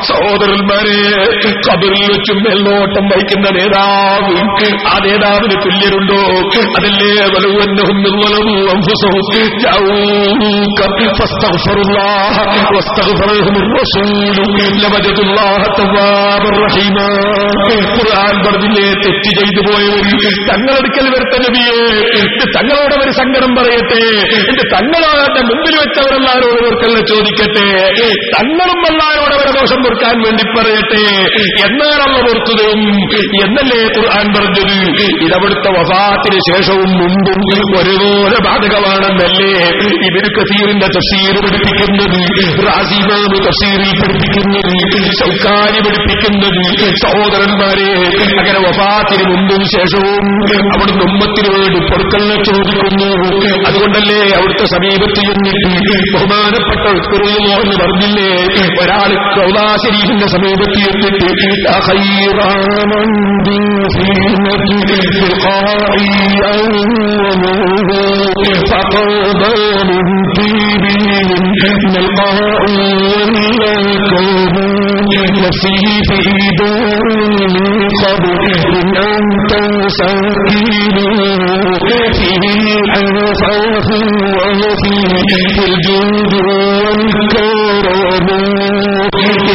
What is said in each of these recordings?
സഹോദരന്മാരെ, ഖബറിൽ വെച്ച് മേൽനോട്ടം വഹിക്കുന്ന നേതാവ്, ആ നേതാവിന് തുല്യരുണ്ടോ? അതല്ലേ വലവന്നഹും വലവു അൻഫുസഹും ജാഊക ഫസ്തഗ്ഫിറുല്ലാഹ വസ്തഗ്ഫറഹുർ റസൂലു ലവജദുല്ലാഹ തവ്വാബർ റഹീമ. ഖുർആൻ പറഞ്ഞില്ലേ, തെറ്റ് ചെയ്തു പോയവർ തങ്ങളടുക്കൽ വരട്ടെ നബിയേ, തങ്ങളോട് ഒരു സങ്കടം പറയട്ടെ, തങ്ങളോടെ മുമ്പിൽ വെച്ചവരെല്ലാരോട് ഓർക്കല്ല ചോദിക്കട്ടെ, തങ്ങളും അല്ലാഹുവോട് അവരെ ദോഷം പൊറുക്കാൻ വേണ്ടി പറയട്ടെ, എന്നാണല്ലോ ഓർത്തതും എന്നല്ലേ ഖുർആൻ പറഞ്ഞത്. ഇതവിടുത്തെ വഫാത്തിന് ശേഷവും മുമ്പും ഒരുപോലെ ബാധകമാണെന്നല്ലേ ഇബ്നു കസീറിന്റെ തഫ്സീർ പഠിപ്പിക്കുന്നത്, റാസി ഇമാം തഫ്സീറിൽ പഠിപ്പിക്കുന്നത്, ശൗക്കാനി പഠിപ്പിക്കുന്നത്. സഹോദരന്മാരെ, അങ്ങനെ വഫാത്തിന് മുമ്പും ശേഷവും അവിടുന്ന് ഉമ്മത്തിന് വേണ്ടി പൊറുക്കലിനെ ചോദിക്കുന്നു. അതുകൊണ്ടല്ലേ അവിടുത്തെ സമീപത്ത് ചെന്നിട്ട് ബഹുമാനപ്പെട്ട എന്ന് പറഞ്ഞില്ലേ, ഒരാൾ റൗള ശരീഫിന്റെ സമീപത്ത് ചെന്നിട്ട്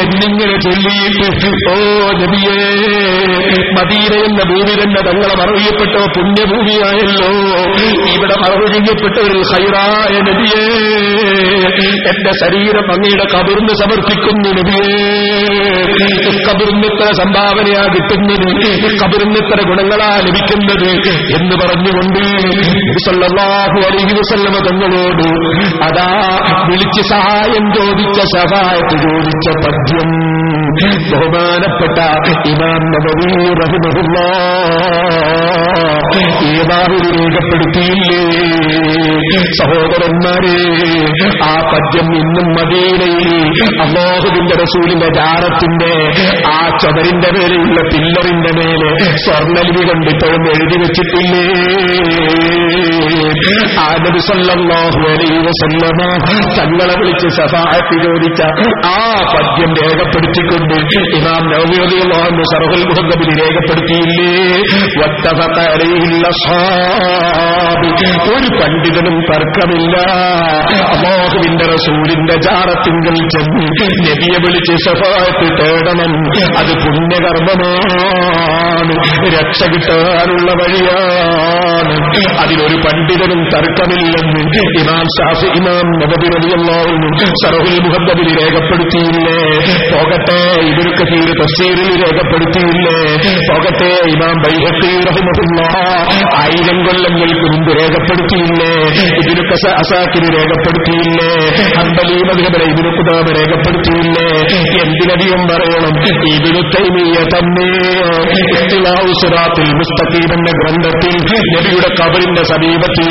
എന്നിങ്ങനെ ചൊല്ലിയിട്ട്, ഓ നബിയേ, മദീന എന്ന ഭൂമി തന്നെ തങ്ങളെ മറവിയപ്പെട്ട പുണ്യഭൂമിയായല്ലോ, ഇവിടെ മറവിയപ്പെട്ടവരിൽ ഖൈറായ നബിയേ, എന്റെ ശരീരം അങ്ങയുടെ ഖബറിന് സമർപ്പിക്കുന്നു നബിയേ, ഖബറിന് ഇത്ര സംഭാവനയാ കിട്ടുന്നത്, ഖബറിന് ഇത്ര ഗുണങ്ങളാ ലഭിക്കുന്നത് എന്ന് പറഞ്ഞുകൊണ്ട് സല്ലല്ലാഹു അലൈഹി വസല്ലമ തങ്ങളോട് അതാ വിളിച്ച് സഹായം ചോദിച്ച, ശഫാഅത്ത് ചോദിച്ച പദ്യം ബഹുമാനപ്പെട്ട ഇമാം നബവി റഹിമഹുല്ലാഹ് ഏതാഹുരി രേഖപ്പെടുത്തിയില്ലേ? സഹോദരന്മാരെ, ആ പദ്യം ഇന്നും മദീനയിൽ അല്ലാഹുവിന്റെ റസൂലിന്റെ ജാറത്തിന്റെ ആ ചുവരിന്റെ മേലെയുള്ള പില്ലറിന്റെ മേലെ സ്വർണ്ണലിപി കൊണ്ട് ഇപ്പോഴും എഴുതി വെച്ചിട്ടില്ലേ? ആ നബി സല്ലല്ലാഹു അലൈഹി വസല്ലമ തങ്ങളെ വിളിച്ച് ശഫാഅത്ത് ചോദിച്ച ആ പദ്യം രേഖപ്പെടുത്തിക്കൊണ്ട് ഇമാം നവവി റളിയല്ലാഹു അൻഹു ശറഹുൽ മുഹദ്ദബിൽ രേഖപ്പെടുത്തിയില്ലേ? വത്തഫഖ അലൈഹിൽ അസ്ഹാബ്, ഒരു പണ്ഡിതനും തർക്കമില്ല, അല്ലാഹുവിന്റെ റസൂലിന്റെ ജാറത്തിങ്കൽ ചെന്ന് നബിയെ വിളിച്ച് ശഫാഅത്ത് തേടണം, അത് പുണ്യകർമ്മമാണ്, രക്ഷ കിട്ടാനുള്ള വഴിയാണ്, അതിലൊരു പണ്ഡിതനും തർക്കമില്ലെന്ന് ഇമാം ഷാഫി ഇമാം നബവി റളിയല്ലാഹു അൻഹു ശറഹുൽ മുഹദ്ദബിൽ രേഖപ്പെടുത്തിയില്ലേ? പോകട്ടെ ഇബ്നു കസീർ തഫ്സീറിൽ രേഖപ്പെടുത്തിയില്ലേ? പോകട്ടെ ഇമാം ബൈഹഖി റഹിമഹുല്ലാഹ് 1000 കൊല്ലങ്ങൾക്ക് മുമ്പ് രേഖപ്പെടുത്തിയില്ലേ? ഇബ്നു അസാക്കിർ രേഖപ്പെടുത്തിയില്ലേ? ഹംബലി മദ്ഹബിലെ ഇബ്നു ഖുദാമ രേഖപ്പെടുത്തിയില്ലേ? എന്തിനധികം പറയണം, ഇബ്നു തൈമിയ്യ തന്നെ ഇഖ്തിലാഉ സിറാത്തുൽ മുസ്തഖീം എന്ന ഗ്രന്ഥത്തിൽ നബിയുടെ ഖബറിന്റെ സമീപത്ത്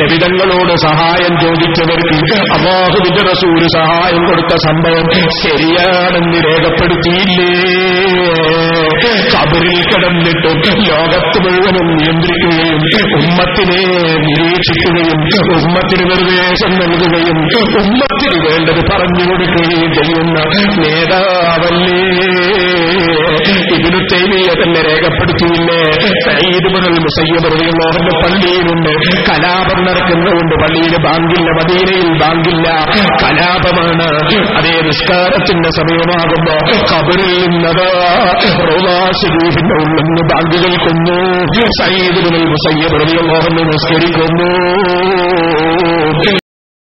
നബിതങ്ങളോട് സഹായം ചോദിച്ചവർക്ക് അല്ലാഹുവിന്റെ റസൂൽ സഹായം കൊടുത്ത സംഭവം ശരിയാണെന്ന് രേഖപ്പെടുത്തിയില്ലേ? ഖബറിൽ കിടന്നിട്ടും ലോകത്ത് മുഴുവനും നിയന്ത്രിക്കുകയും ഉമ്മത്തിനെ നിരീക്ഷിക്കുകയും ഉമ്മത്തിന് നിർദ്ദേശം നൽകുകയും ഉമ്മത്തിന് വേണ്ടത് പറഞ്ഞു കൊടുക്കുകയും ചെയ്യുന്ന നേതാവല്ലേ ഇബ്നു തൈമിയ്യ തന്നെ രേഖപ്പെടുത്തിയില്ലേ? സഈദ് ഇബ്നുൽ മുസയ്യിബ് റളിയല്ലാഹു അൻഹു പള്ളിയിലുണ്ട്, കലാപം നടക്കുന്നതുകൊണ്ട് പള്ളിയിൽ ബാങ്കില്ല, മദീനയിൽ ബാങ്കില്ല, കലാപമാണ്. അതേ നിസ്കാരത്തിന്റെ സമയമാകുമ്പോ ഖബറിൽ നിന്നത് റൗളാ ശരീഫിന്റെ ഉള്ളിൽ നിന്ന് ബാങ്ക് കേൾക്കുന്നു, സഈദ് ഇബ്നുൽ മുസയ്യിബ് റളിയല്ലാഹു അൻഹു നിസ്കരിക്കുന്നു.